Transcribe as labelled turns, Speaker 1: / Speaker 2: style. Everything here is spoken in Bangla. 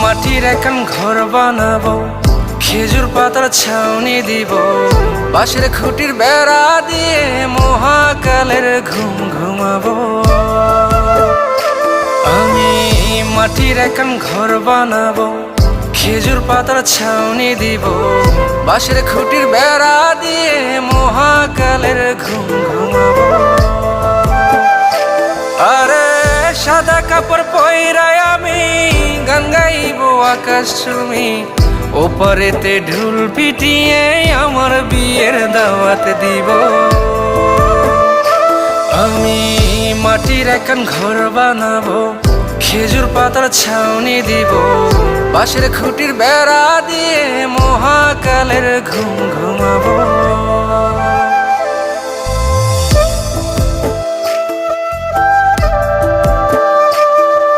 Speaker 1: মাটির এখন ঘর বানাবো, খেজুর পাতার ছাউনি দিব, বাঁশের খুঁটির বেড়া দিয়ে মহাকালের ঘুম ঘুমাবো। আমি মাটির এখন ঘর বানাবো, খেজুর পাতার ছাউনি দিব, বাঁশের খুঁটির বেড়া দিয়ে মহাকালের ঘুম ঘুমাবো। আরে সাদা কাপড় পয়রায় আমি গান গাইব আকাশ চুমি, ওপারেতে ঢুল পিটিয়ে আমার বিয়ের দাওয়াত দিব। আমি মাটির এখন ঘর বানাবো, খেজুর পাতার ছাউনি দিব, বাঁশের খুঁটির বেড়া দিয়ে মহাকালের ঘুম ঘুমাবো।